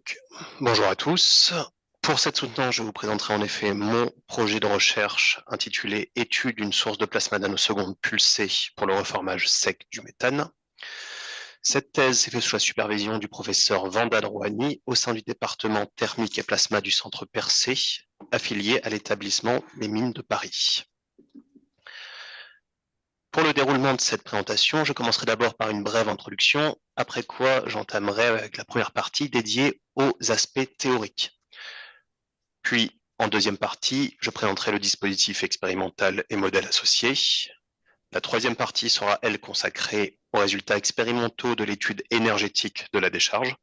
Donc, bonjour à tous. Pour cette soutenance, je vous présenterai en effet mon projet de recherche intitulé Étude d'une source de plasma nanoseconde pulsée pour le reformage sec du méthane. Cette thèse s'est faite sous la supervision du professeur Vandal Rouhani au sein du département thermique et plasma du Centre Percé, affilié à l'établissement des Mines de Paris. Pour le déroulement de cette présentation, je commencerai d'abord par une brève introduction, après quoi j'entamerai avec la première partie dédiée aux aspects théoriques. Puis, en deuxième partie, je présenterai le dispositif expérimental et modèles associés. La troisième partie sera, elle, consacrée aux résultats expérimentaux de l'étude énergétique de la décharge.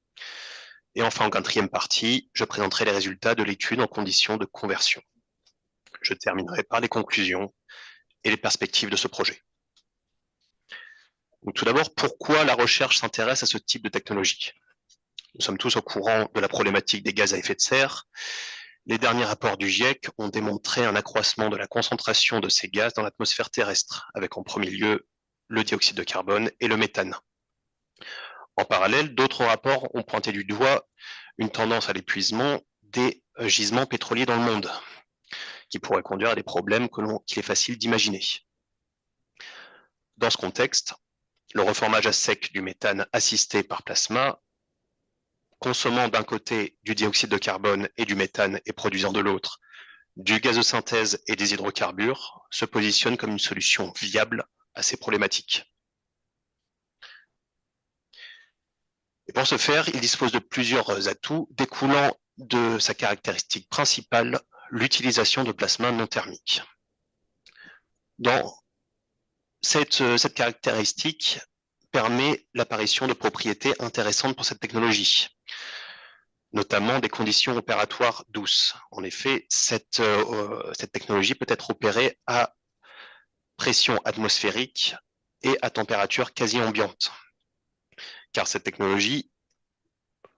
Et enfin, en quatrième partie, je présenterai les résultats de l'étude en conditions de conversion. Je terminerai par les conclusions et les perspectives de ce projet. Donc, tout d'abord, pourquoi la recherche s'intéresse à ce type de technologie? Nous sommes tous au courant de la problématique des gaz à effet de serre. Les derniers rapports du GIEC ont démontré un accroissement de la concentration de ces gaz dans l'atmosphère terrestre, avec en premier lieu le dioxyde de carbone et le méthane. En parallèle, d'autres rapports ont pointé du doigt une tendance à l'épuisement des gisements pétroliers dans le monde, qui pourrait conduire à des problèmes qu'il est facile d'imaginer. Dans ce contexte, le reformage à sec du méthane assisté par plasma, consommant d'un côté du dioxyde de carbone et du méthane et produisant de l'autre du gaz de synthèse et des hydrocarbures, se positionne comme une solution viable à ces problématiques. Et pour ce faire, il dispose de plusieurs atouts découlant de sa caractéristique principale, l'utilisation de plasma non thermique. Dans cette caractéristique permet l'apparition de propriétés intéressantes pour cette technologie, notamment des conditions opératoires douces. En effet, cette technologie peut être opérée à pression atmosphérique et à température quasi ambiante. Car cette technologie,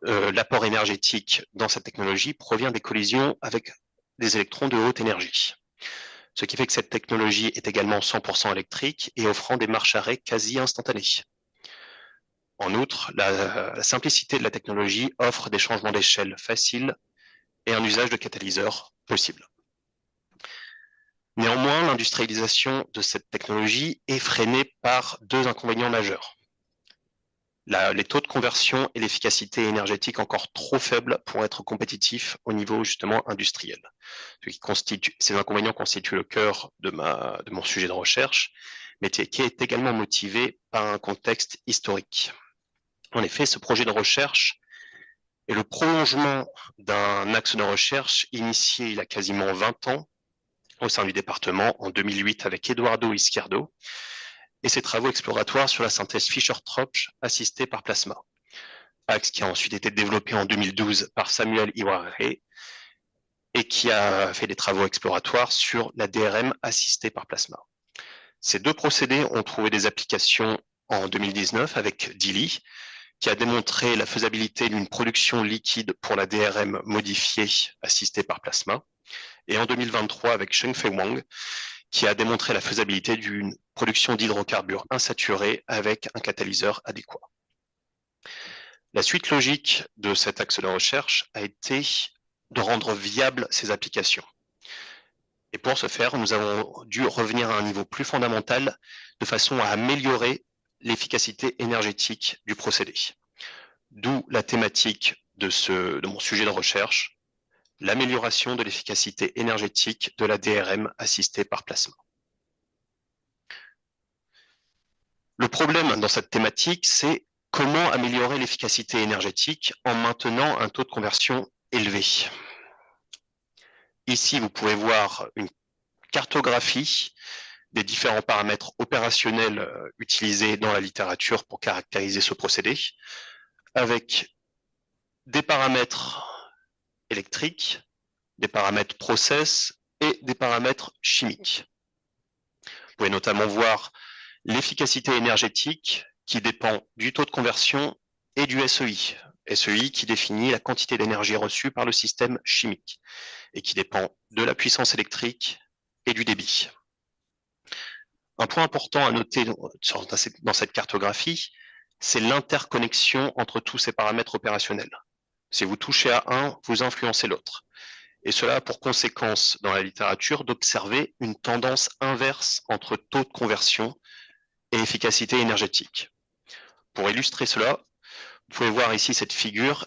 l'apport énergétique dans cette technologie provient des collisions avec des électrons de haute énergie. Ce qui fait que cette technologie est également 100% électrique et offrant des marches-arrêts quasi instantanés. En outre, la simplicité de la technologie offre des changements d'échelle faciles et un usage de catalyseur possible. Néanmoins, l'industrialisation de cette technologie est freinée par deux inconvénients majeurs. Les taux de conversion et l'efficacité énergétique encore trop faibles pour être compétitifs au niveau justement industriel. Ces inconvénients constituent le cœur de mon sujet de recherche, mais qui est également motivé par un contexte historique. En effet, ce projet de recherche est le prolongement d'un axe de recherche initié il y a quasiment 20 ans au sein du département en 2008 avec Eduardo Izquierdo, et ses travaux exploratoires sur la synthèse Fischer-Tropsch assistée par plasma. Axe qui a ensuite été développé en 2012 par Samuel Iwarare et qui a fait des travaux exploratoires sur la DRM assistée par plasma. Ces deux procédés ont trouvé des applications en 2019 avec Dili, qui a démontré la faisabilité d'une production liquide pour la DRM modifiée assistée par plasma, et en 2023 avec Shengfei Wang, qui a démontré la faisabilité d'une production d'hydrocarbures insaturés avec un catalyseur adéquat. La suite logique de cet axe de recherche a été de rendre viables ces applications. Et pour ce faire, nous avons dû revenir à un niveau plus fondamental de façon à améliorer l'efficacité énergétique du procédé. D'où la thématique de mon sujet de recherche, l'amélioration de l'efficacité énergétique de la DRM assistée par plasma. Le problème dans cette thématique, c'est comment améliorer l'efficacité énergétique en maintenant un taux de conversion élevé. Ici, vous pouvez voir une cartographie des différents paramètres opérationnels utilisés dans la littérature pour caractériser ce procédé, avec des paramètres électriques, des paramètres process et des paramètres chimiques. Vous pouvez notamment voir l'efficacité énergétique qui dépend du taux de conversion et du SEI. SEI qui définit la quantité d'énergie reçue par le système chimique et qui dépend de la puissance électrique et du débit. Un point important à noter dans cette cartographie, c'est l'interconnexion entre tous ces paramètres opérationnels. Si vous touchez à un, vous influencez l'autre. Et cela a pour conséquence, dans la littérature, d'observer une tendance inverse entre taux de conversion et efficacité énergétique. Pour illustrer cela, vous pouvez voir ici cette figure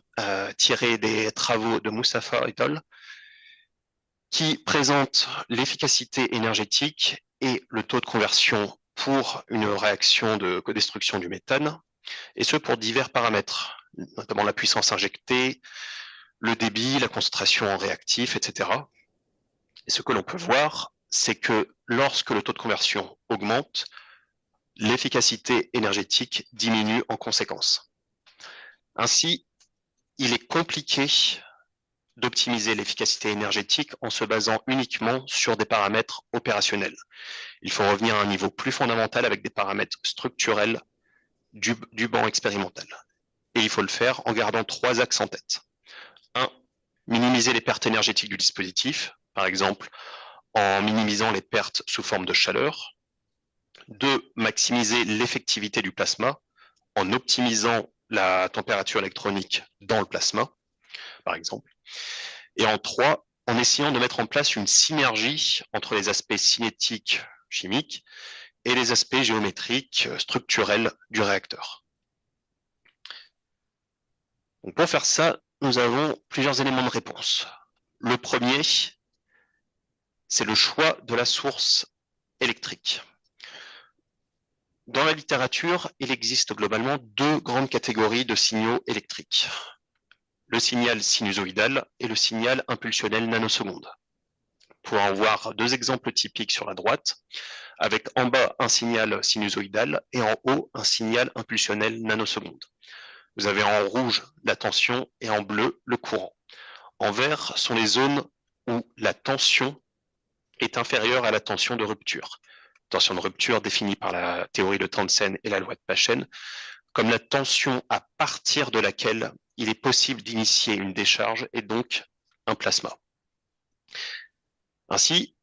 tirée des travaux de Moustapha et al. Qui présente l'efficacité énergétique et le taux de conversion pour une réaction de codestruction du méthane, et ce pour divers paramètres, notamment la puissance injectée, le débit, la concentration en réactif, etc. Et ce que l'on peut voir, c'est que lorsque le taux de conversion augmente, l'efficacité énergétique diminue en conséquence. Ainsi, il est compliqué d'optimiser l'efficacité énergétique en se basant uniquement sur des paramètres opérationnels. Il faut revenir à un niveau plus fondamental avec des paramètres structurels du banc expérimental. Et il faut le faire en gardant 3 axes en tête. 1. Minimiser les pertes énergétiques du dispositif, par exemple en minimisant les pertes sous forme de chaleur. 2. Maximiser l'effectivité du plasma en optimisant la température électronique dans le plasma, par exemple. Et en 3, en essayant de mettre en place une synergie entre les aspects cinétiques, chimiques, et les aspects géométriques, structurels du réacteur. Donc pour faire ça, nous avons plusieurs éléments de réponse. Le premier, c'est le choix de la source électrique. Dans la littérature, il existe globalement 2 grandes catégories de signaux électriques. Le signal sinusoïdal et le signal impulsionnel nanoseconde. On pourra en voir 2 exemples typiques sur la droite, avec en bas un signal sinusoïdal et en haut un signal impulsionnel nanoseconde. Vous avez en rouge la tension et en bleu le courant. En vert sont les zones où la tension est inférieure à la tension de rupture. Tension de rupture définie par la théorie de Tansen et la loi de Paschen comme la tension à partir de laquelle il est possible d'initier une décharge et donc un plasma. Ainsi,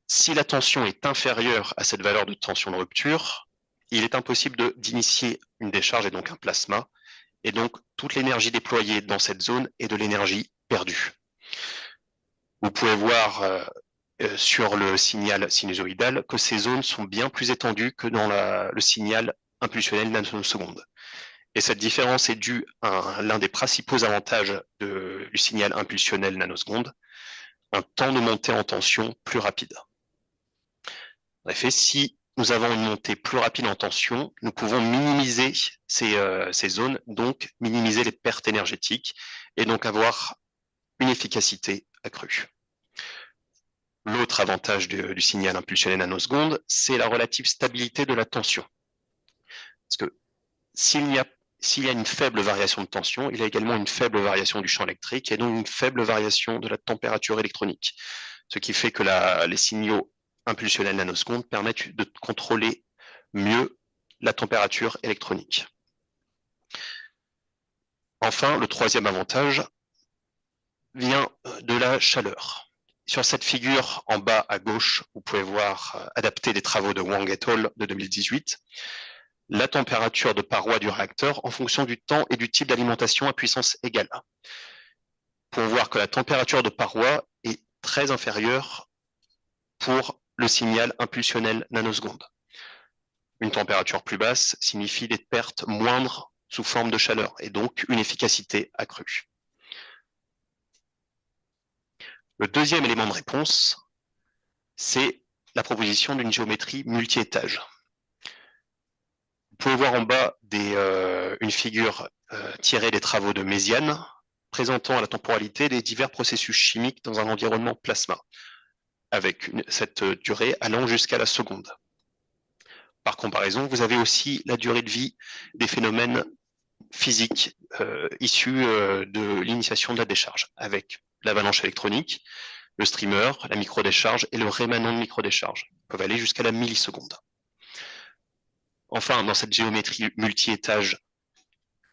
si la tension est inférieure à cette valeur de tension de rupture, il est impossible d'initier une décharge et donc un plasma, et donc toute l'énergie déployée dans cette zone est de l'énergie perdue. Vous pouvez voir sur le signal sinusoïdal que ces zones sont bien plus étendues que dans le signal impulsionnel nanoseconde. Et cette différence est due à l'un des principaux avantages du signal impulsionnel nanoseconde, un temps de montée en tension plus rapide. En effet, si nous avons une montée plus rapide en tension, nous pouvons minimiser ces zones, donc minimiser les pertes énergétiques et donc avoir une efficacité accrue. L'autre avantage du signal impulsionnel nanoseconde, c'est la relative stabilité de la tension. Parce que s'il y a une faible variation de tension, il y a également une faible variation du champ électrique et donc une faible variation de la température électronique. Ce qui fait que les signaux impulsionnels nanosecondes permettent de contrôler mieux la température électronique. Enfin, le troisième avantage vient de la chaleur. Sur cette figure en bas à gauche, vous pouvez voir, adapté des travaux de Wang et al. De 2018, la température de paroi du réacteur en fonction du temps et du type d'alimentation à puissance égale. Pour voir que la température de paroi est très inférieure pour le signal impulsionnel nanoseconde. Une température plus basse signifie des pertes moindres sous forme de chaleur et donc une efficacité accrue. Le deuxième élément de réponse, c'est la proposition d'une géométrie multi-étage. Vous pouvez voir en bas une figure tirée des travaux de Méziane, présentant la temporalité des divers processus chimiques dans un environnement plasma, avec cette durée allant jusqu'à la seconde. Par comparaison, vous avez aussi la durée de vie des phénomènes physiques issus de l'initiation de la décharge, avec l'avalanche électronique, le streamer, la microdécharge et le rémanent de microdécharge. Ils peuvent aller jusqu'à la milliseconde. Enfin, dans cette géométrie multi-étage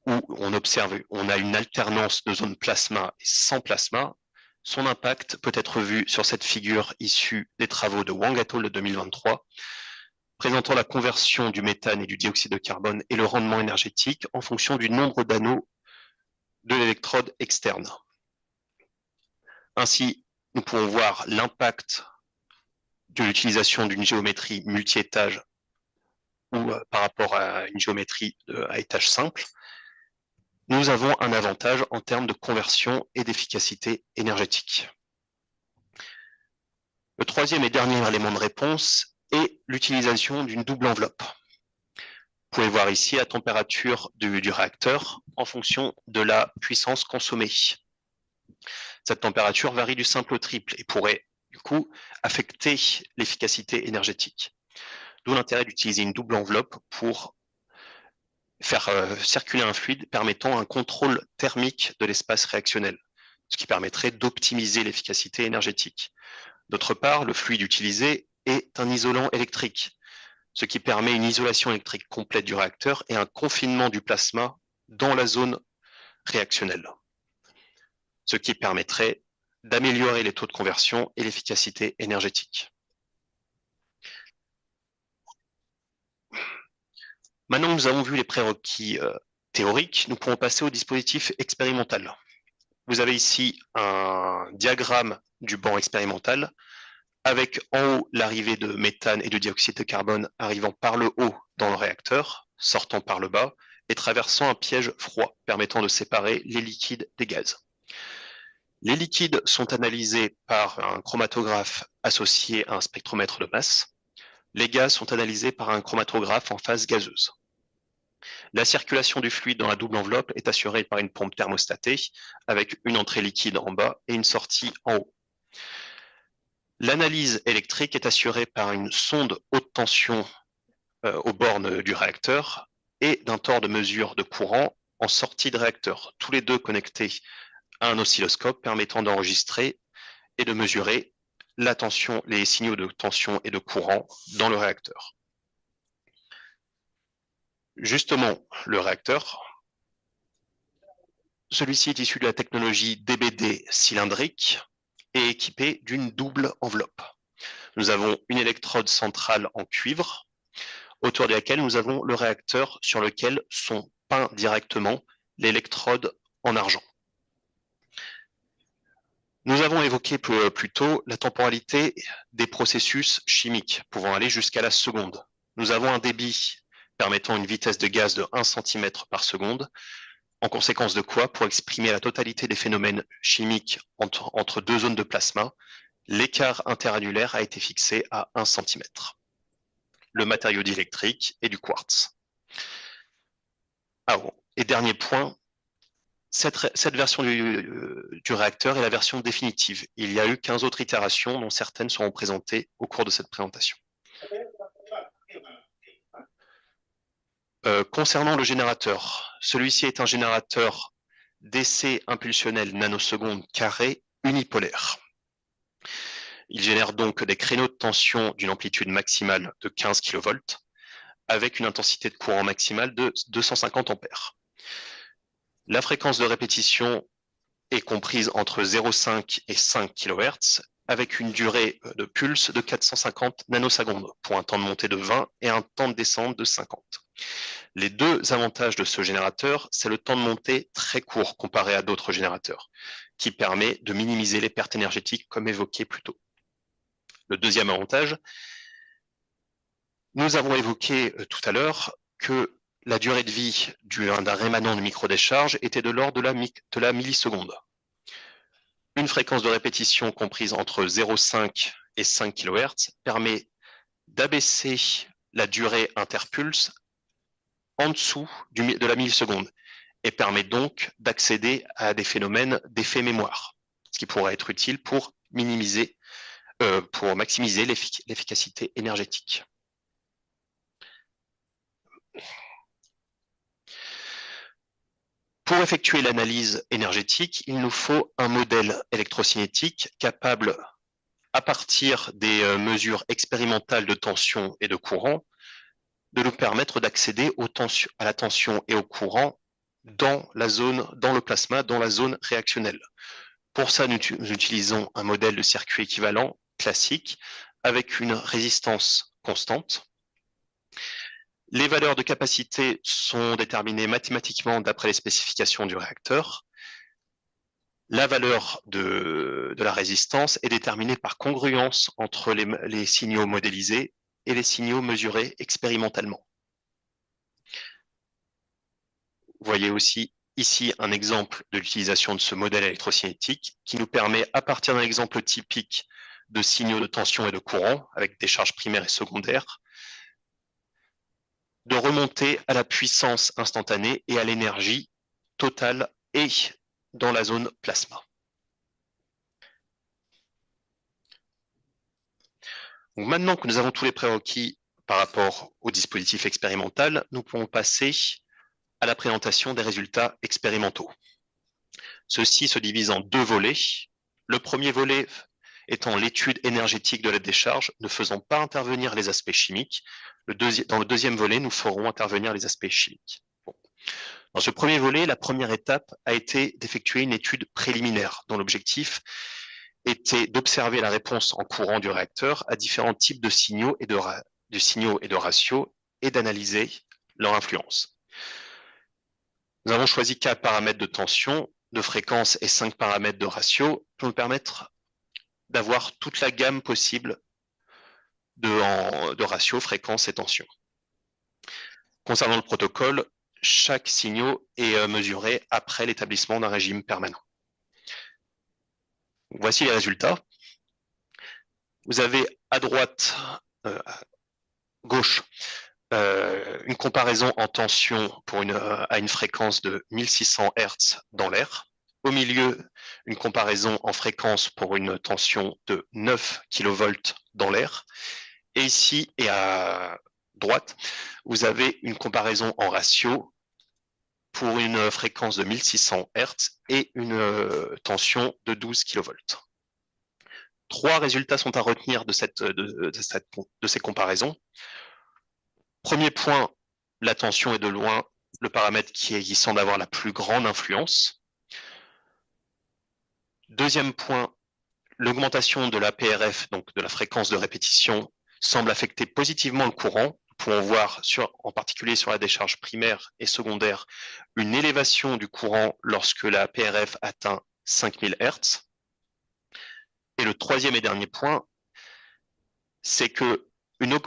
où on a une alternance de zones plasma et sans plasma, son impact peut être vu sur cette figure issue des travaux de Wang et al. De 2023, présentant la conversion du méthane et du dioxyde de carbone et le rendement énergétique en fonction du nombre d'anneaux de l'électrode externe. Ainsi, nous pouvons voir l'impact de l'utilisation d'une géométrie multi-étage ou par rapport à une géométrie à étage simple. Nous avons un avantage en termes de conversion et d'efficacité énergétique. Le troisième et dernier élément de réponse est l'utilisation d'une double enveloppe. Vous pouvez voir ici la température du réacteur en fonction de la puissance consommée. Cette température varie du simple au triple et pourrait du coup affecter l'efficacité énergétique. D'où l'intérêt d'utiliser une double enveloppe pour faire circuler un fluide permettant un contrôle thermique de l'espace réactionnel, ce qui permettrait d'optimiser l'efficacité énergétique. D'autre part, le fluide utilisé est un isolant électrique, ce qui permet une isolation électrique complète du réacteur et un confinement du plasma dans la zone réactionnelle, ce qui permettrait d'améliorer les taux de conversion et l'efficacité énergétique. Maintenant que nous avons vu les prérequis théoriques, nous pouvons passer au dispositif expérimental. Vous avez ici un diagramme du banc expérimental avec en haut l'arrivée de méthane et de dioxyde de carbone arrivant par le haut dans le réacteur, sortant par le bas et traversant un piège froid permettant de séparer les liquides des gaz. Les liquides sont analysés par un chromatographe associé à un spectromètre de masse. Les gaz sont analysés par un chromatographe en phase gazeuse. La circulation du fluide dans la double enveloppe est assurée par une pompe thermostatée avec une entrée liquide en bas et une sortie en haut. L'analyse électrique est assurée par une sonde haute tension aux bornes du réacteur et d'un tore de mesure de courant en sortie de réacteur, tous les deux connectés à un oscilloscope permettant d'enregistrer et de mesurer la tension, les signaux de tension et de courant dans le réacteur. Justement, le réacteur, celui-ci est issu de la technologie DBD cylindrique et équipé d'une double enveloppe. Nous avons une électrode centrale en cuivre, autour de laquelle nous avons le réacteur sur lequel sont peints directement l'électrode en argent. Nous avons évoqué plus tôt la temporalité des processus chimiques, pouvant aller jusqu'à la seconde. Nous avons un débit permettant une vitesse de gaz de 1 cm par seconde, en conséquence de quoi, pour exprimer la totalité des phénomènes chimiques entre deux zones de plasma, l'écart interannulaire a été fixé à 1 cm. Le matériau diélectrique est du quartz. Et dernier point, cette version du réacteur est la version définitive. Il y a eu 15 autres itérations, dont certaines seront présentées au cours de cette présentation. Concernant le générateur, celui-ci est un générateur d'essai impulsionnel nanoseconde carré unipolaire. Il génère donc des créneaux de tension d'une amplitude maximale de 15 kV avec une intensité de courant maximale de 250 ampères. La fréquence de répétition est comprise entre 0,5 et 5 kHz avec une durée de pulse de 450 nanosecondes pour un temps de montée de 20 et un temps de descente de 50. Les deux avantages de ce générateur, c'est le temps de montée très court comparé à d'autres générateurs, qui permet de minimiser les pertes énergétiques comme évoqué plus tôt. Le deuxième avantage, nous avons évoqué tout à l'heure que la durée de vie d'un rémanent de microdécharge était de l'ordre de la milliseconde. Une fréquence de répétition comprise entre 0,5 et 5 kHz permet d'abaisser la durée interpulse en dessous de la milliseconde et permet donc d'accéder à des phénomènes d'effet mémoire, ce qui pourrait être utile pour maximiser l'efficacité énergétique. Pour effectuer l'analyse énergétique, il nous faut un modèle électrocinétique capable, à partir des mesures expérimentales de tension et de courant, de nous permettre d'accéder à la tension et au courant dans le plasma, dans la zone réactionnelle. Pour ça, nous utilisons un modèle de circuit équivalent classique avec une résistance constante. Les valeurs de capacité sont déterminées mathématiquement d'après les spécifications du réacteur La valeur de la résistance est déterminée par congruence entre les signaux modélisés et les signaux mesurés expérimentalement. Vous voyez aussi ici un exemple de l'utilisation de ce modèle électrocinétique qui nous permet, à partir d'un exemple typique de signaux de tension et de courant, avec des charges primaires et secondaires, de remonter à la puissance instantanée et à l'énergie totale et dans la zone plasma. Donc maintenant que nous avons tous les prérequis par rapport au dispositif expérimental, nous pouvons passer à la présentation des résultats expérimentaux. Ceux-ci se divisent en deux volets. Le premier volet étant l'étude énergétique de la décharge, ne faisant pas intervenir les aspects chimiques. Dans le deuxième volet, nous ferons intervenir les aspects chimiques. Bon. Dans ce premier volet, la première étape a été d'effectuer une étude préliminaire, dont l'objectif était d'observer la réponse en courant du réacteur à différents types de signaux et de ratios et d'analyser leur influence. Nous avons choisi 4 paramètres de tension, de fréquence et 5 paramètres de ratio pour nous permettre d'avoir toute la gamme possible de ratio, fréquence et tension. Concernant le protocole, chaque signal est mesuré après l'établissement d'un régime permanent. Voici les résultats. Vous avez à droite, à gauche, une comparaison en tension à une fréquence de 1600 Hz dans l'air. Au milieu, une comparaison en fréquence pour une tension de 9 kV dans l'air. Et ici, et à droite, vous avez une comparaison en ratio pour une fréquence de 1600 Hz et une tension de 12 kV. 3 résultats sont à retenir de ces comparaisons. Premier point, la tension est de loin le paramètre qui semble avoir la plus grande influence. Deuxième point, l'augmentation de la PRF, donc de la fréquence de répétition, semble affecter positivement le courant. Nous pouvons voir, en particulier sur la décharge primaire et secondaire, une élévation du courant lorsque la PRF atteint 5000 Hz. Et le troisième et dernier point, c'est que une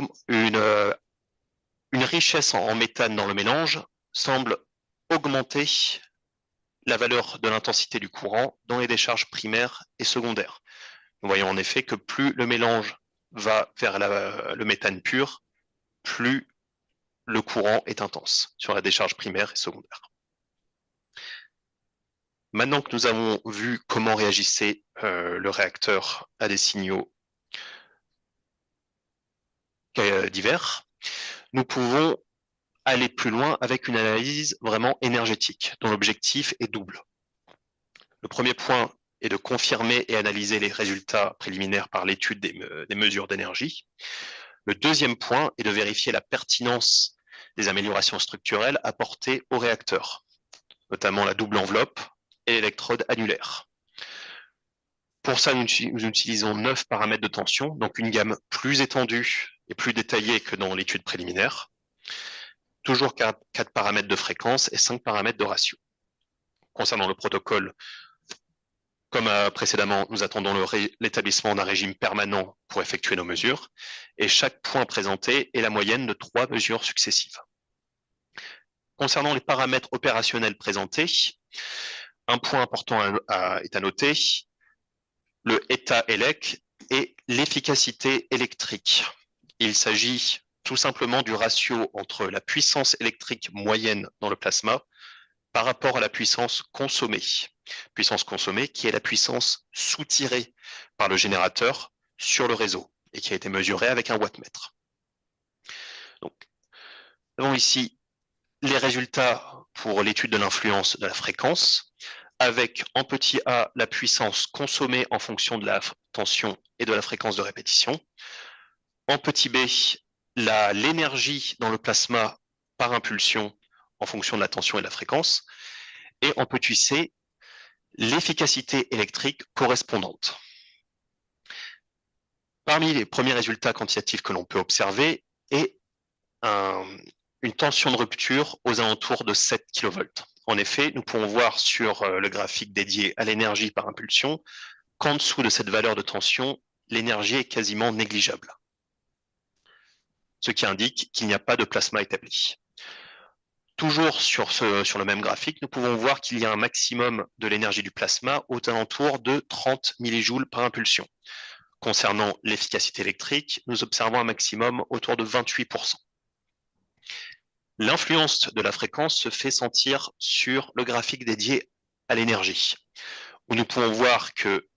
richesse en méthane dans le mélange semble augmenter la valeur de l'intensité du courant dans les décharges primaires et secondaires. Nous voyons en effet que plus le mélange va vers le méthane pur, plus le courant est intense sur la décharge primaire et secondaire. Maintenant que nous avons vu comment réagissait le réacteur à des signaux divers, nous pouvons aller plus loin avec une analyse vraiment énergétique, dont l'objectif est double. Le premier point est de confirmer et analyser les résultats préliminaires par l'étude des mesures d'énergie. Le deuxième point est de vérifier la pertinence des améliorations structurelles apportées au réacteur, notamment la double enveloppe et l'électrode annulaire. Pour ça, nous utilisons 9 paramètres de tension, donc une gamme plus étendue et plus détaillée que dans l'étude préliminaire. Toujours 4 paramètres de fréquence et 5 paramètres de ratio. Concernant le protocole, comme précédemment, nous attendons l'établissement d'un régime permanent pour effectuer nos mesures, et chaque point présenté est la moyenne de 3 mesures successives. Concernant les paramètres opérationnels présentés, un point important est à noter, le état élec et l'efficacité électrique. Il s'agit tout simplement du ratio entre la puissance électrique moyenne dans le plasma par rapport à la puissance consommée. Puissance consommée qui est la puissance soutirée par le générateur sur le réseau et qui a été mesurée avec un wattmètre. Donc, nous avons ici les résultats pour l'étude de l'influence de la fréquence, avec en petit a la puissance consommée en fonction de la tension et de la fréquence de répétition, en petit b l'énergie dans le plasma par impulsion en fonction de la tension et de la fréquence, et en petit c l'efficacité électrique correspondante. Parmi les premiers résultats quantitatifs que l'on peut observer est une tension de rupture aux alentours de 7 kV. En effet, nous pouvons voir sur le graphique dédié à l'énergie par impulsion qu'en dessous de cette valeur de tension, l'énergie est quasiment négligeable, ce qui indique qu'il n'y a pas de plasma établi. Toujours sur le même graphique, nous pouvons voir qu'il y a un maximum de l'énergie du plasma aux alentours de 30 millijoules par impulsion. Concernant l'efficacité électrique, nous observons un maximum autour de 28%. L'influence de la fréquence se fait sentir sur le graphique dédié à l'énergie, où nous pouvons voir que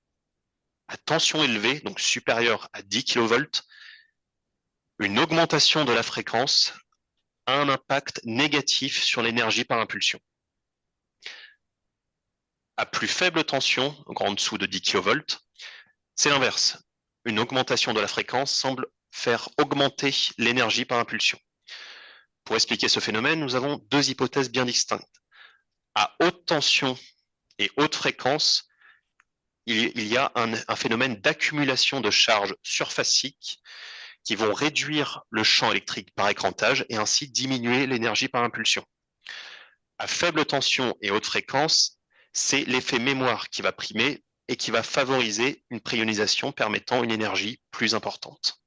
à tension élevée, donc supérieure à 10 kV, une augmentation de la fréquence a un impact négatif sur l'énergie par impulsion. À plus faible tension, donc en dessous de 10 kV, c'est l'inverse. Une augmentation de la fréquence semble faire augmenter l'énergie par impulsion. Pour expliquer ce phénomène, nous avons deux hypothèses bien distinctes. À haute tension et haute fréquence, il y a un phénomène d'accumulation de charges surfaciques qui vont réduire le champ électrique par écrantage et ainsi diminuer l'énergie par impulsion. À faible tension et haute fréquence, c'est l'effet mémoire qui va primer et qui va favoriser une prionisation permettant une énergie plus importante.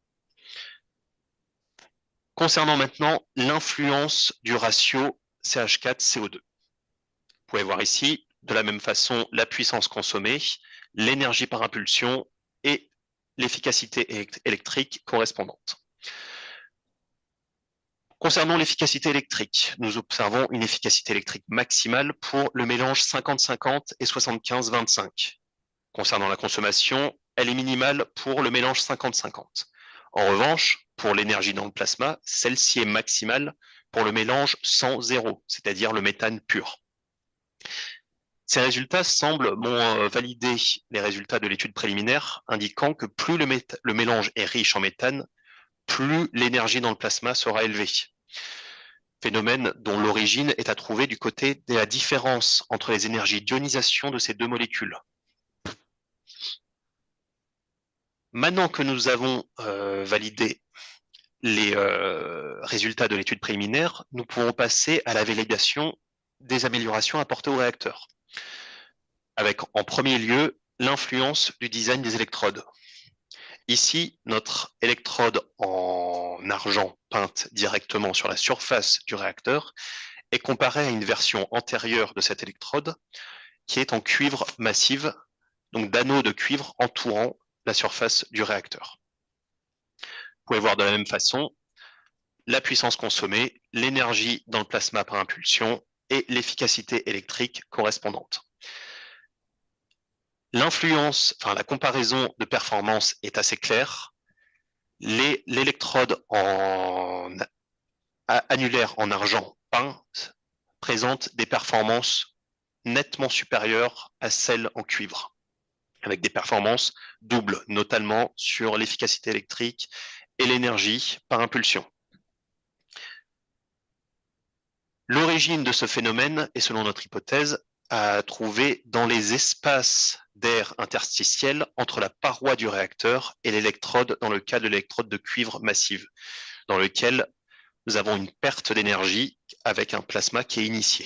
Concernant maintenant l'influence du ratio CH4-CO2. Vous pouvez voir ici, de la même façon, la puissance consommée, l'énergie par impulsion et l'efficacité électrique correspondante. Concernant l'efficacité électrique, nous observons une efficacité électrique maximale pour le mélange 50-50 et 75-25. Concernant la consommation, elle est minimale pour le mélange 50-50. En revanche, pour l'énergie dans le plasma, celle-ci est maximale pour le mélange 100-0, c'est-à-dire le méthane pur. Ces résultats semblent valider les résultats de l'étude préliminaire, indiquant que plus le mélange est riche en méthane, plus l'énergie dans le plasma sera élevée. Phénomène dont l'origine est à trouver du côté de la différence entre les énergies d'ionisation de ces deux molécules. Maintenant que nous avons validé les résultats de l'étude préliminaire, nous pouvons passer à la validation des améliorations apportées au réacteur, avec en premier lieu l'influence du design des électrodes. Ici, notre électrode en argent peinte directement sur la surface du réacteur est comparée à une version antérieure de cette électrode qui est en cuivre massive, donc d'anneaux de cuivre entourant la surface du réacteur. Vous pouvez voir de la même façon la puissance consommée, l'énergie dans le plasma par impulsion et l'efficacité électrique correspondante. L'influence, la comparaison de performance est assez claire. L'électrode annulaire en argent peint présente des performances nettement supérieures à celles en cuivre, avec des performances doubles, notamment sur l'efficacité électrique et l'énergie par impulsion. L'origine de ce phénomène est, selon notre hypothèse, à trouver dans les espaces d'air interstitiels entre la paroi du réacteur et l'électrode, dans le cas de l'électrode de cuivre massive, dans lequel nous avons une perte d'énergie avec un plasma qui est initié.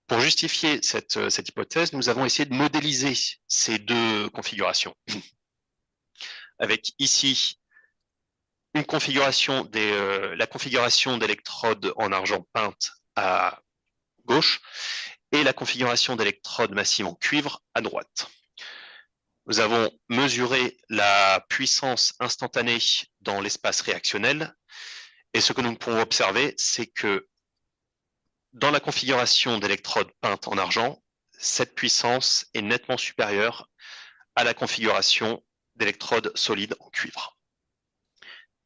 Pour justifier cette hypothèse, nous avons essayé de modéliser ces deux configurations. Avec ici une configuration la configuration d'électrodes en argent peinte à gauche et la configuration d'électrodes massives en cuivre à droite. Nous avons mesuré la puissance instantanée dans l'espace réactionnel et ce que nous pouvons observer, c'est que dans la configuration d'électrodes peintes en argent, cette puissance est nettement supérieure à la configuration d'électrodes solides en cuivre.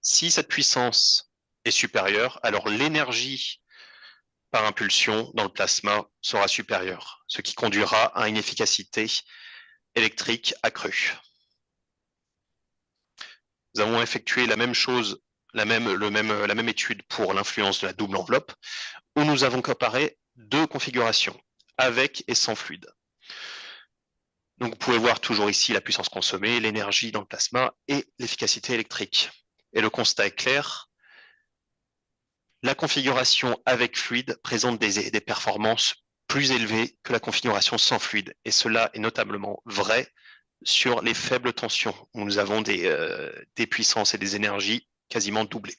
Si cette puissance est supérieure, alors l'énergie par impulsion dans le plasma sera supérieure, ce qui conduira à une efficacité électrique accrue. Nous avons effectué la même chose, la même étude pour l'influence de la double enveloppe, où nous avons comparé deux configurations, avec et sans fluide. Donc vous pouvez voir toujours ici la puissance consommée, l'énergie dans le plasma et l'efficacité électrique. Et le constat est clair. La configuration avec fluide présente des performances plus élevées que la configuration sans fluide. Et cela est notamment vrai sur les faibles tensions, où nous avons des puissances et des énergies quasiment doublées.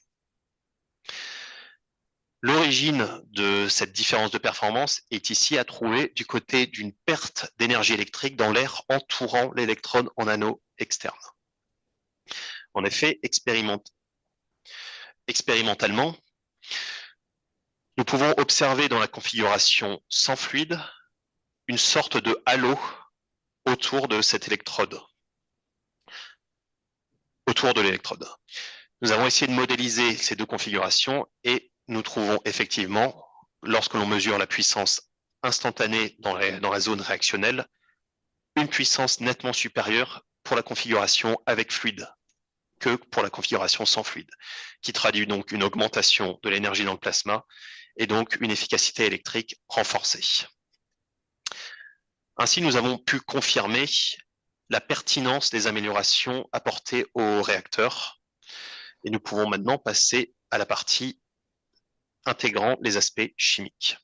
L'origine de cette différence de performance est ici à trouver du côté d'une perte d'énergie électrique dans l'air entourant l'électrode en anneau externe. En effet, expérimentalement, nous pouvons observer dans la configuration sans fluide une sorte de halo autour de cette électrode, autour de l'électrode. Nous avons essayé de modéliser ces deux configurations et nous trouvons effectivement, lorsque l'on mesure la puissance instantanée dans la zone réactionnelle, une puissance nettement supérieure pour la configuration avec fluide que pour la configuration sans fluide, qui traduit donc une augmentation de l'énergie dans le plasma et donc une efficacité électrique renforcée. Ainsi, nous avons pu confirmer la pertinence des améliorations apportées au réacteur et nous pouvons maintenant passer à la partie intégrant les aspects chimiques.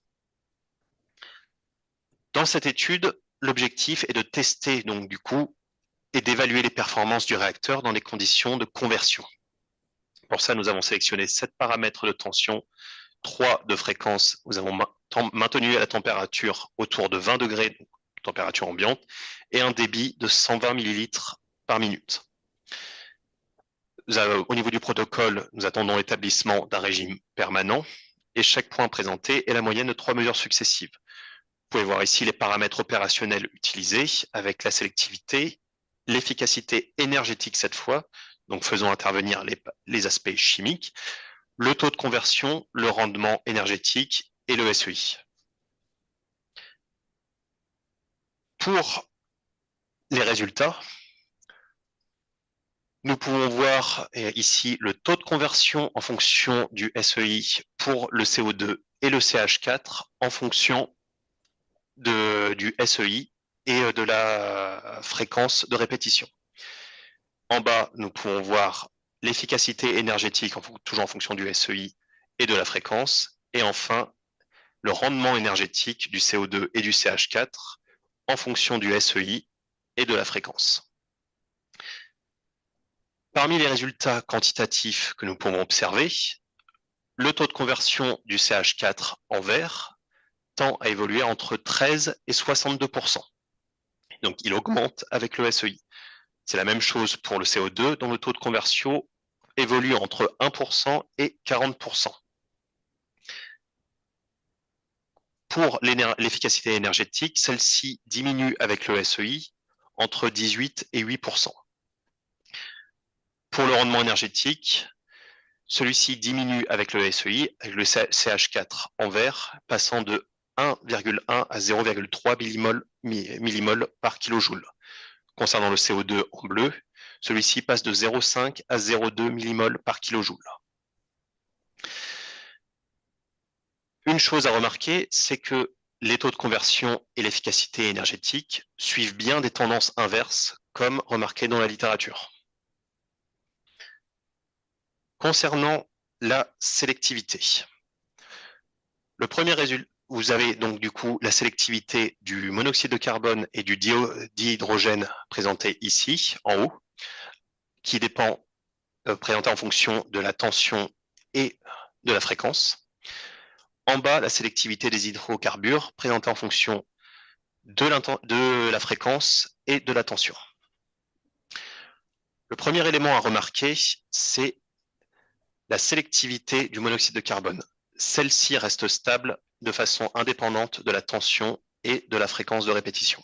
Dans cette étude, l'objectif est de tester donc du coup et d'évaluer les performances du réacteur dans les conditions de conversion. Pour ça, nous avons sélectionné 7 paramètres de tension, 3 de fréquence. Nous avons maintenu à la température autour de 20 degrés, température ambiante, et un débit de 120 millilitres par minute. Au niveau du protocole, nous attendons l'établissement d'un régime permanent et chaque point présenté est la moyenne de 3 mesures successives. Vous pouvez voir ici les paramètres opérationnels utilisés avec la sélectivité, l'efficacité énergétique cette fois, donc faisons intervenir les aspects chimiques, le taux de conversion, le rendement énergétique et le SEI. Pour les résultats, nous pouvons voir ici le taux de conversion en fonction du SEI pour le CO2 et le CH4 en fonction du SEI et de la fréquence de répétition. En bas, nous pouvons voir l'efficacité énergétique, toujours en fonction du SEI et de la fréquence. Et enfin, le rendement énergétique du CO2 et du CH4 en fonction du SEI et de la fréquence. Parmi les résultats quantitatifs que nous pouvons observer, le taux de conversion du CH4 en vert tend à évoluer entre 13 et 62%. Donc, il augmente avec le SEI. C'est la même chose pour le CO2, dont le taux de conversion évolue entre 1% et 40%. Pour l'efficacité énergétique, celle-ci diminue avec le SEI entre 18 et 8%. Pour le rendement énergétique, celui-ci diminue avec le SEI, avec le CH4 en vert, passant de 1,1 à 0,3 millimoles par kilojoule. Concernant le CO2 en bleu, celui-ci passe de 0,5 à 0,2 millimoles par kilojoule. Une chose à remarquer, c'est que les taux de conversion et l'efficacité énergétique suivent bien des tendances inverses, comme remarqué dans la littérature. Concernant la sélectivité, le premier résultat, vous avez donc du coup la sélectivité du monoxyde de carbone et du dihydrogène présenté ici, en haut, qui dépend, présenté en fonction de la tension et de la fréquence. En bas, la sélectivité des hydrocarbures présentée en fonction de la fréquence et de la tension. Le premier élément à remarquer, c'est la sélectivité du monoxyde de carbone. Celle-ci reste stable de façon indépendante de la tension et de la fréquence de répétition.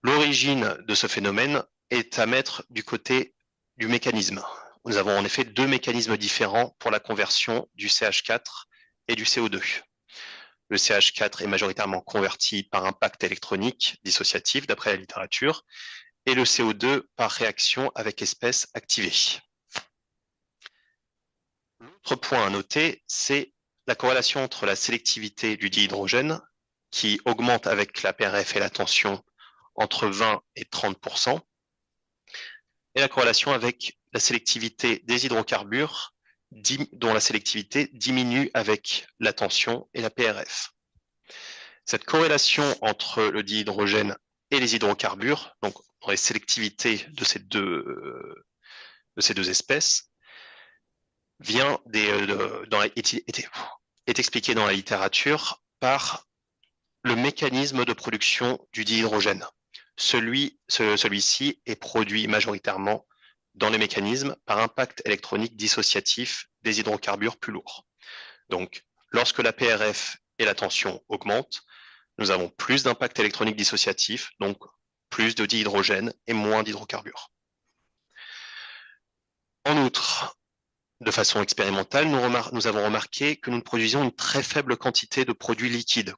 L'origine de ce phénomène est à mettre du côté du mécanisme. Nous avons en effet deux mécanismes différents pour la conversion du CH4 et du CO2. Le CH4 est majoritairement converti par impact électronique dissociatif d'après la littérature et le CO2 par réaction avec espèces activées. L'autre point à noter, c'est la corrélation entre la sélectivité du dihydrogène qui augmente avec la PRF et la tension entre 20 et 30%, et la corrélation avec la sélectivité des hydrocarbures dont la sélectivité diminue avec la tension et la PRF. Cette corrélation entre le dihydrogène et les hydrocarbures, donc dans les sélectivités de ces deux espèces, est expliquée dans la littérature par le mécanisme de production du dihydrogène. Celui-ci est produit majoritairement dans les mécanismes par impact électronique dissociatif des hydrocarbures plus lourds. Donc, lorsque la PRF et la tension augmentent, nous avons plus d'impact électronique dissociatif, donc plus de dihydrogène et moins d'hydrocarbures. En outre, de façon expérimentale, nous avons remarqué que nous produisions une très faible quantité de produits liquides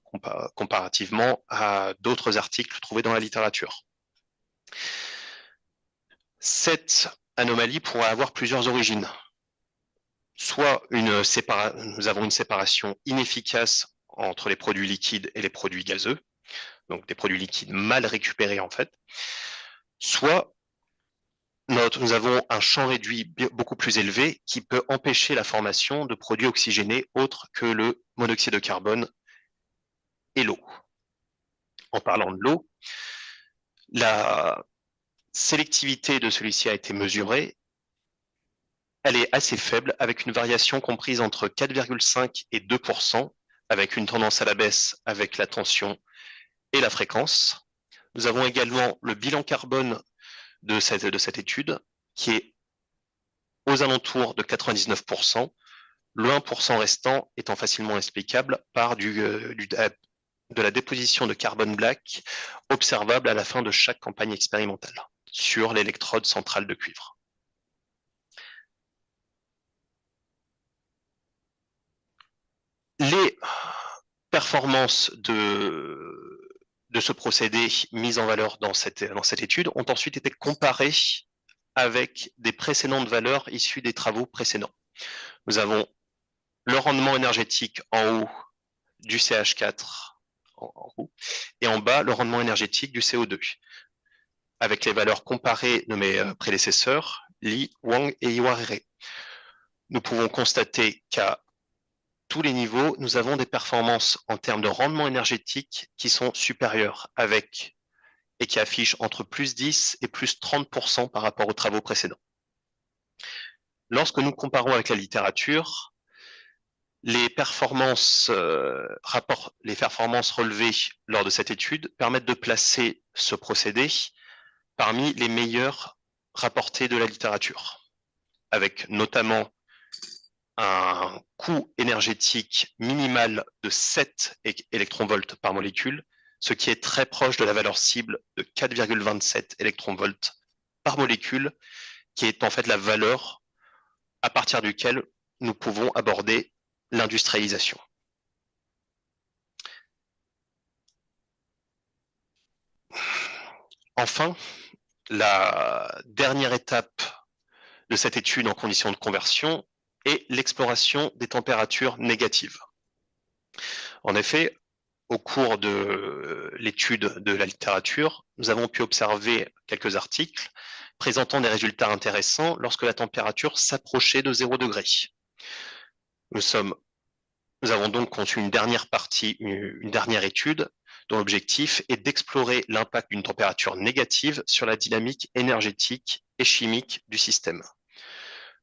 comparativement à d'autres articles trouvés dans la littérature. Cette anomalie pourrait avoir plusieurs origines. Soit nous avons une séparation inefficace entre les produits liquides et les produits gazeux, donc des produits liquides mal récupérés en fait, soit nous avons un champ réduit beaucoup plus élevé qui peut empêcher la formation de produits oxygénés autres que le monoxyde de carbone et l'eau. En parlant de l'eau, la sélectivité de celui-ci a été mesurée. Elle est assez faible, avec une variation comprise entre 4,5 et 2%, avec une tendance à la baisse avec la tension et la fréquence. Nous avons également le bilan carbone de cette étude, qui est aux alentours de 99%, le 1% restant étant facilement explicable par de la déposition de carbone black observable à la fin de chaque campagne expérimentale sur l'électrode centrale de cuivre. Les performances de ce procédé mis en valeur dans cette étude ont ensuite été comparées avec des précédentes valeurs issues des travaux précédents. Nous avons le rendement énergétique en haut du CH4 en haut, et en bas le rendement énergétique du CO2, avec les valeurs comparées de mes prédécesseurs, Li, Wang et Iwarere. Nous pouvons constater qu'à tous les niveaux, nous avons des performances en termes de rendement énergétique qui sont supérieures et qui affichent entre plus 10 et plus 30% par rapport aux travaux précédents. Lorsque nous comparons avec la littérature, les performances relevées lors de cette étude permettent de placer ce procédé parmi les meilleurs rapportés de la littérature, avec notamment un coût énergétique minimal de 7 électronvolts par molécule, ce qui est très proche de la valeur cible de 4,27 électronvolts par molécule, qui est en fait la valeur à partir duquel nous pouvons aborder l'industrialisation. Enfin, la dernière étape de cette étude en conditions de conversion est l'exploration des températures négatives. En effet, au cours de l'étude de la littérature, nous avons pu observer quelques articles présentant des résultats intéressants lorsque la température s'approchait de 0 degré. Nous avons donc conçu une dernière étude dont l'objectif est d'explorer l'impact d'une température négative sur la dynamique énergétique et chimique du système.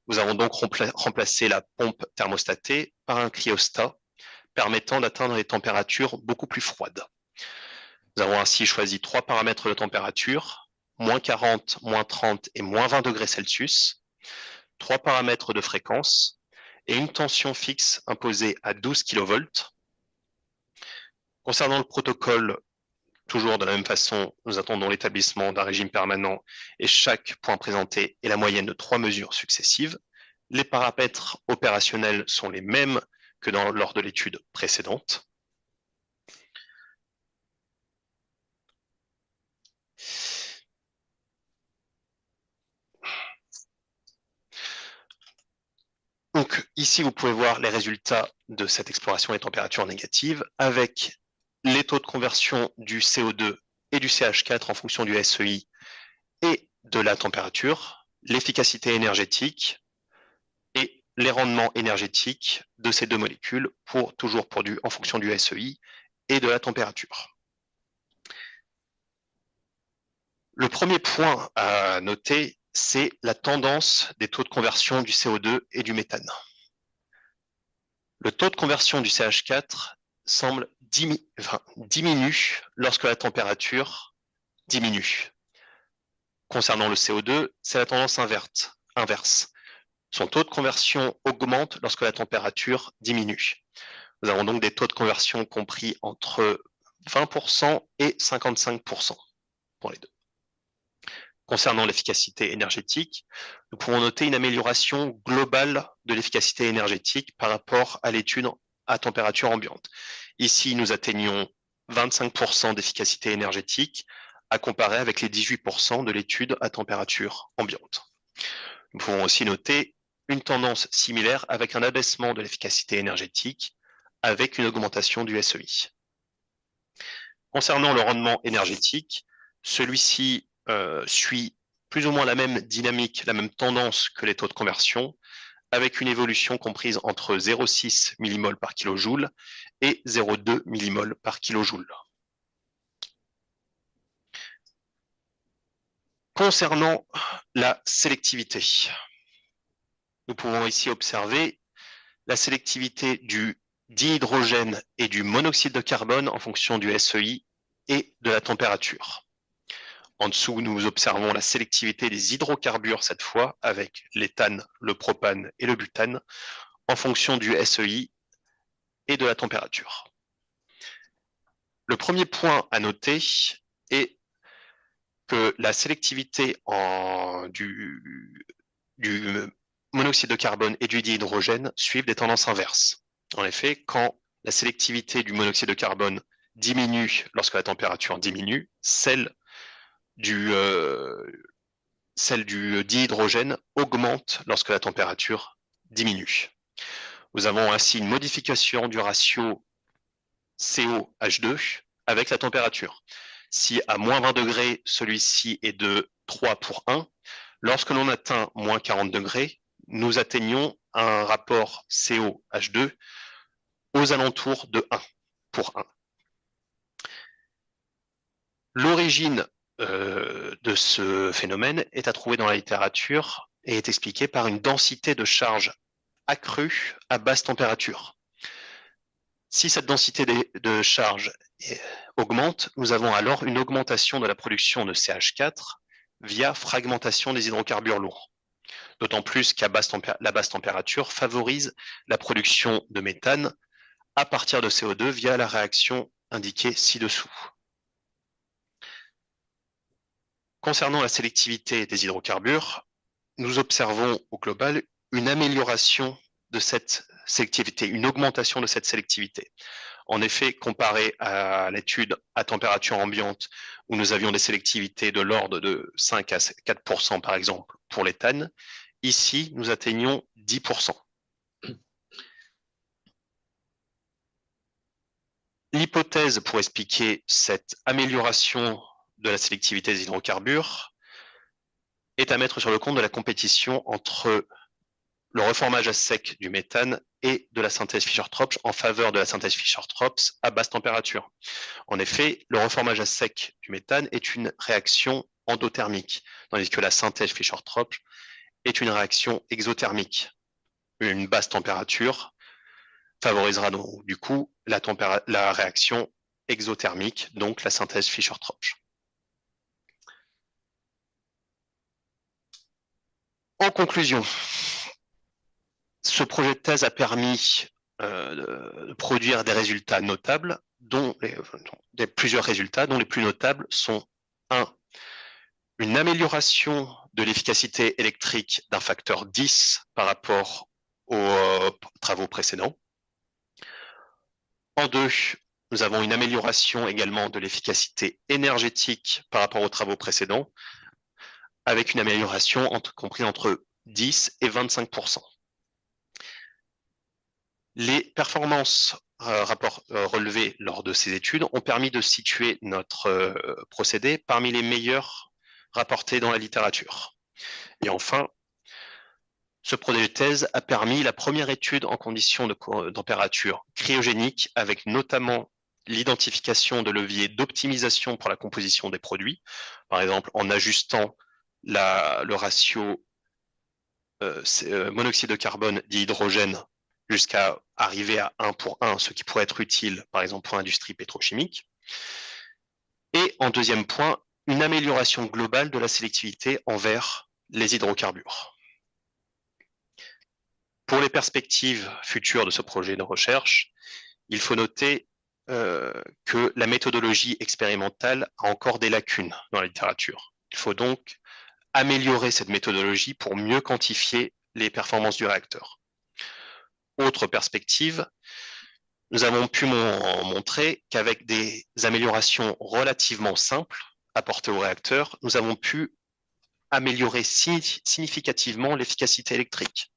Nous avons donc remplacé la pompe thermostatée par un cryostat permettant d'atteindre des températures beaucoup plus froides. Nous avons ainsi choisi 3 paramètres de température, moins 40, moins 30 et moins 20 degrés Celsius, 3 paramètres de fréquence et une tension fixe imposée à 12 kV. Concernant le protocole, toujours de la même façon, nous attendons l'établissement d'un régime permanent et chaque point présenté est la moyenne de 3 mesures successives. Les paramètres opérationnels sont les mêmes que lors de l'étude précédente. Donc ici, vous pouvez voir les résultats de cette exploration des températures négatives avec les taux de conversion du CO2 et du CH4 en fonction du SEI et de la température, l'efficacité énergétique et les rendements énergétiques de ces deux molécules, toujours en fonction du SEI et de la température. Le premier point à noter, c'est la tendance des taux de conversion du CO2 et du méthane. Le taux de conversion du CH4 semble diminue lorsque la température diminue. Concernant le CO2, c'est la tendance inverse. Son taux de conversion augmente lorsque la température diminue. Nous avons donc des taux de conversion compris entre 20% et 55% pour les deux. Concernant l'efficacité énergétique, nous pouvons noter une amélioration globale de l'efficacité énergétique par rapport à l'étude à température ambiante. Ici, nous atteignons 25% d'efficacité énergétique à comparer avec les 18% de l'étude à température ambiante. Nous pouvons aussi noter une tendance similaire avec un abaissement de l'efficacité énergétique avec une augmentation du SEI. Concernant le rendement énergétique, celui-ci suit plus ou moins la même dynamique, la même tendance que les taux de conversion, avec une évolution comprise entre 0,6 mmol par kJ et 0,2 mmol par kJ. Concernant la sélectivité, nous pouvons ici observer la sélectivité du dihydrogène et du monoxyde de carbone en fonction du SEI et de la température. En dessous, nous observons la sélectivité des hydrocarbures cette fois avec l'éthane, le propane et le butane en fonction du SEI et de la température. Le premier point à noter est que la sélectivité du monoxyde de carbone et du dihydrogène suivent des tendances inverses. En effet, quand la sélectivité du monoxyde de carbone diminue lorsque la température diminue, celle du dihydrogène augmente lorsque la température diminue. Nous avons ainsi une modification du ratio CO-H2 avec la température. Si à moins 20 degrés, celui-ci est de 3 pour 1, lorsque l'on atteint moins 40 degrés, nous atteignons un rapport CO-H2 aux alentours de 1 pour 1. L'origine de ce phénomène est à trouver dans la littérature et est expliquée par une densité de charge accrue à basse température. Si cette densité de charge augmente, nous avons alors une augmentation de la production de CH4 via fragmentation des hydrocarbures lourds. D'autant plus qu'à la basse température favorise la production de méthane à partir de CO2 via la réaction indiquée ci-dessous. Concernant la sélectivité des hydrocarbures, nous observons au global une amélioration de cette sélectivité, une augmentation de cette sélectivité. En effet, comparé à l'étude à température ambiante, où nous avions des sélectivités de l'ordre de 5 à 4% par exemple pour l'éthane, ici nous atteignons 10%. L'hypothèse pour expliquer cette amélioration de la sélectivité des hydrocarbures est à mettre sur le compte de la compétition entre le reformage à sec du méthane et de la synthèse Fischer-Tropsch en faveur de la synthèse Fischer-Tropsch à basse température. En effet, le reformage à sec du méthane est une réaction endothermique, tandis que la synthèse Fischer-Tropsch est une réaction exothermique. Une basse température favorisera donc, du coup la réaction exothermique, donc la synthèse Fischer-Tropsch. En conclusion, ce projet de thèse a permis de produire des résultats notables, plusieurs résultats, dont les plus notables sont 1. Une amélioration de l'efficacité électrique d'un facteur 10 par rapport aux travaux précédents. En 2, nous avons une amélioration également de l'efficacité énergétique par rapport aux travaux précédents, avec une amélioration comprise entre 10 et 25%. Les performances relevées lors de ces études ont permis de situer notre procédé parmi les meilleurs rapportés dans la littérature. Et enfin, Ce projet de thèse a permis la première étude en conditions de température cryogénique, avec notamment l'identification de leviers d'optimisation pour la composition des produits, par exemple en ajustant le ratio monoxyde de carbone dihydrogène jusqu'à arriver à 1 pour 1, ce qui pourrait être utile, par exemple, pour l'industrie pétrochimique. Et en deuxième point, une amélioration globale de la sélectivité envers les hydrocarbures. Pour les perspectives futures de ce projet de recherche, il faut noter que la méthodologie expérimentale a encore des lacunes dans la littérature. Il faut donc améliorer cette méthodologie pour mieux quantifier les performances du réacteur. Autre perspective, nous avons pu montrer qu'avec des améliorations relativement simples apportées au réacteur, nous avons pu améliorer significativement l'efficacité électrique.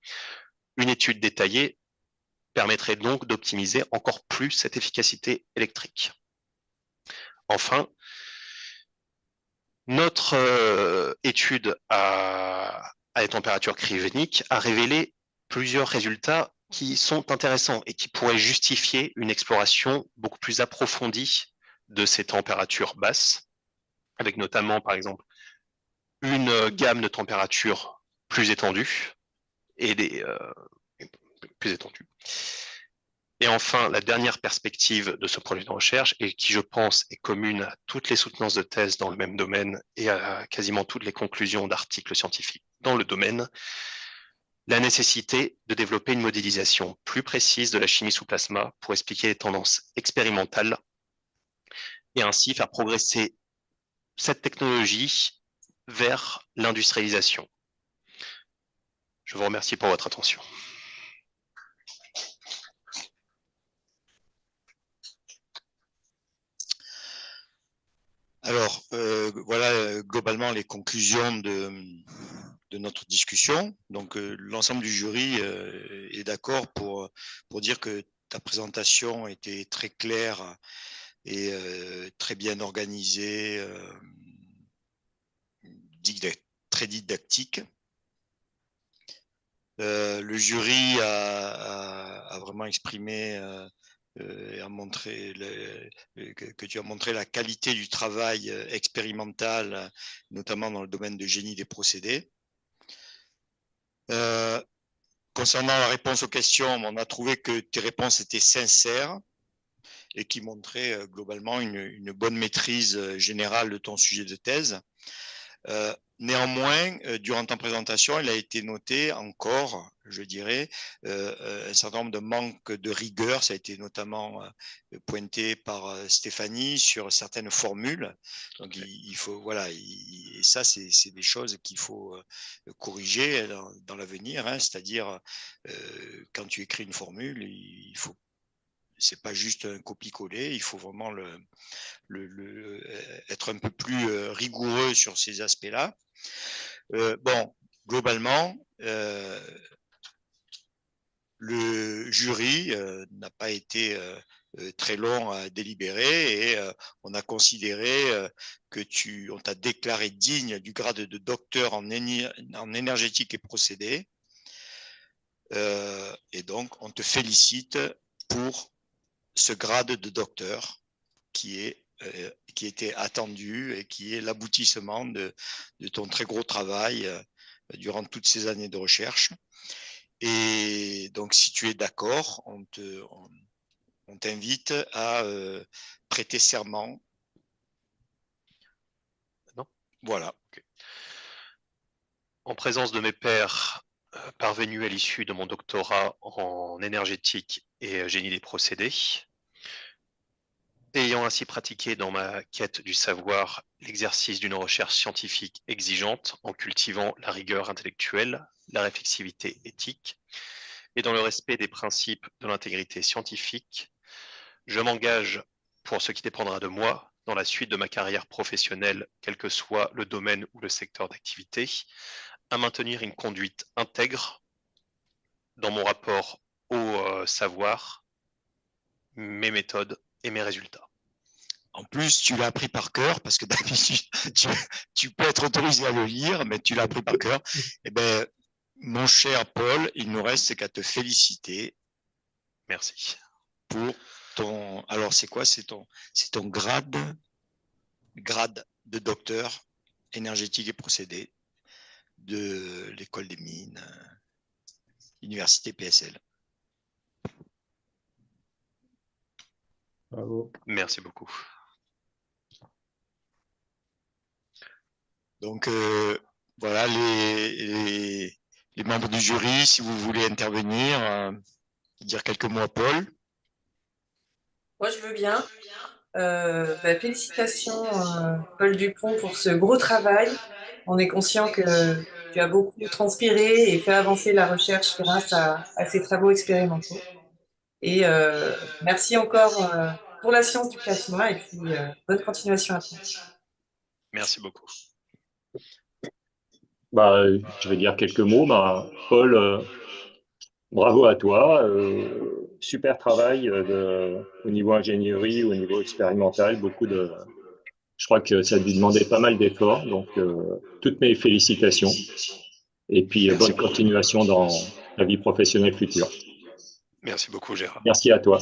Une étude détaillée permettrait donc d'optimiser encore plus cette efficacité électrique. Enfin, notre étude à des températures cryogéniques a révélé plusieurs résultats qui sont intéressants et qui pourraient justifier une exploration beaucoup plus approfondie de ces températures basses, avec notamment, par exemple, une gamme de températures plus étendue plus étendue. Et enfin, la dernière perspective de ce projet de recherche, et qui, je pense, est commune à toutes les soutenances de thèse dans le même domaine et à quasiment toutes les conclusions d'articles scientifiques dans le domaine, la nécessité de développer une modélisation plus précise de la chimie sous plasma pour expliquer les tendances expérimentales et ainsi faire progresser cette technologie vers l'industrialisation. Je vous remercie pour votre attention. Alors, voilà globalement les conclusions de notre discussion. Donc, l'ensemble du jury est d'accord pour dire que ta présentation était très claire et très bien organisée, très didactique. Le jury a vraiment exprimé et a montré que tu as montré la qualité du travail expérimental, notamment dans le domaine de génie des procédés. Concernant la réponse aux questions, on a trouvé que tes réponses étaient sincères et qui montraient globalement une bonne maîtrise générale de ton sujet de thèse. Néanmoins, durant ta présentation, il a été noté encore, je dirais, un certain nombre de manques de rigueur. Ça a été notamment pointé par Stéphanie sur certaines formules. Donc, il faut, voilà, et ça, c'est des choses qu'il faut corriger dans l'avenir. Hein, c'est-à-dire, quand tu écris une formule, il faut, c'est pas juste un copier-coller, il faut vraiment être un peu plus rigoureux sur ces aspects-là. Bon, globalement, le jury n'a pas été très long à délibérer et on a considéré que on t'a déclaré digne du grade de docteur en énergétique et procédés. Et donc, on te félicite pour ce grade de docteur qui était attendu et qui est l'aboutissement de ton très gros travail durant toutes ces années de recherche. Et donc, si tu es d'accord, on t'invite à prêter serment. Non. Voilà. Okay. En présence de mes pairs parvenus à l'issue de mon doctorat en énergétique et génie des procédés, ayant ainsi pratiqué dans ma quête du savoir l'exercice d'une recherche scientifique exigeante en cultivant la rigueur intellectuelle, la réflexivité éthique et dans le respect des principes de l'intégrité scientifique, je m'engage, pour ce qui dépendra de moi, dans la suite de ma carrière professionnelle, quel que soit le domaine ou le secteur d'activité, à maintenir une conduite intègre dans mon rapport au savoir, mes méthodes et mes résultats. En plus, tu l'as appris par cœur, parce que d'habitude, tu peux être autorisé à le lire, mais tu l'as appris par cœur. Eh ben, Mon cher Paul, il nous reste qu'à te féliciter Merci. pour ton. Alors, c'est quoi? C'est ton grade de docteur énergétique et procédés de l'école des mines, université PSL. Bravo. Merci beaucoup. Donc, voilà les membres du jury, si vous voulez intervenir, dire quelques mots à Paul. Moi, je veux bien. Félicitations, Paul Dupont, pour ce gros travail. On est conscient que tu as beaucoup transpiré et fait avancer la recherche grâce à ces travaux expérimentaux. Et merci encore pour la science du plasma et puis bonne continuation à toi. Merci beaucoup. Je vais dire quelques mots. Paul, bravo à toi. Super travail au niveau ingénierie, au niveau expérimental. Je crois que ça lui demandait pas mal d'efforts. Donc, toutes mes félicitations. Et puis, bonne continuation dans la vie professionnelle future. Merci beaucoup, Gérard. Merci à toi.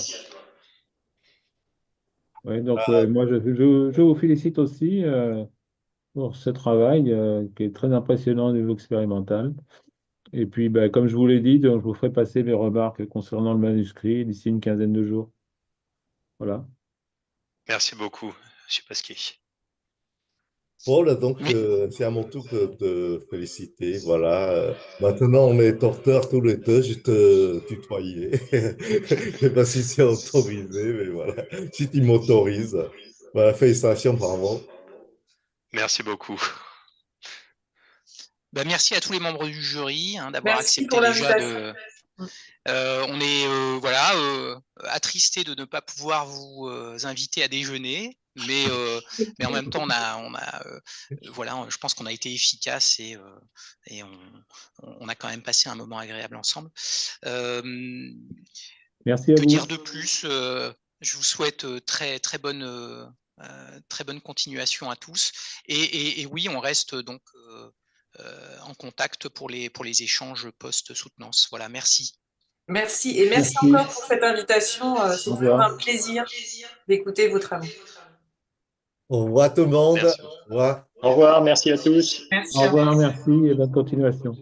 Oui, donc moi, je vous félicite aussi pour ce travail qui est très impressionnant au niveau expérimental. Et puis, comme je vous l'ai dit, donc, je vous ferai passer mes remarques concernant le manuscrit d'ici une quinzaine de jours. Voilà. Merci beaucoup, M. Pasquier. Paul, donc c'est à mon tour de te féliciter. Voilà. Maintenant, on est docteurs tous les deux. Je te tutoyer. Je ne sais pas si c'est autorisé, mais voilà. Si tu m'autorises. Voilà, félicitations, bravo. Merci beaucoup. Merci à tous les membres du jury d'avoir Merci accepté pour déjà l'invitation. on est voilà attristé de ne pas pouvoir vous inviter à déjeuner, mais en même temps voilà, je pense qu'on a été efficace et on a quand même passé un moment agréable ensemble. Merci à Que vous. dire de plus? Je vous souhaite très bonne continuation à tous et oui, on reste donc en contact pour les échanges post-soutenance. Voilà, merci. Merci et merci encore pour cette invitation. C'est toujours un plaisir d'écouter vos travaux. Au revoir tout le monde. Merci. Au revoir. Au revoir, merci à tous. Merci. Au revoir, merci et bonne continuation.